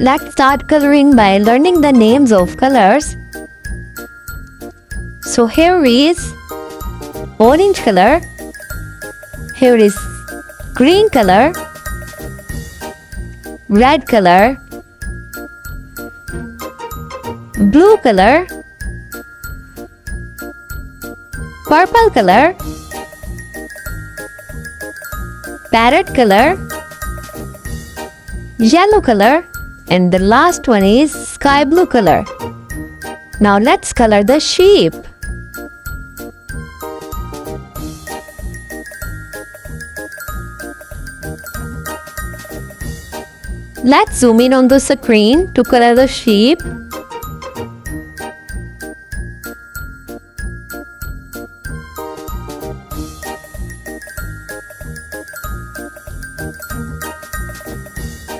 Let's start coloring by learning the names of colors. So here is orange color, here is green color, red color, blue color, purple color, parrot color, yellow color, and the last one is sky blue color. Now let's color the sheep. Let's zoom in on the screen to color the sheep.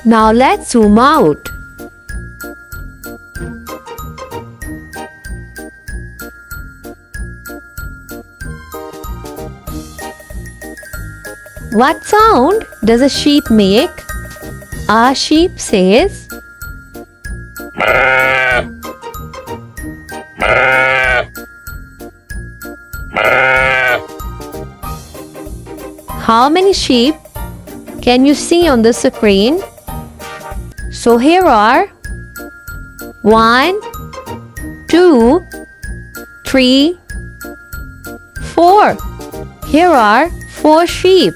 Now let's zoom out. What sound does a sheep make? A sheep says, how many sheep can you see on the screen? So here are 1, 2, 3, 4. Here are 4 sheep.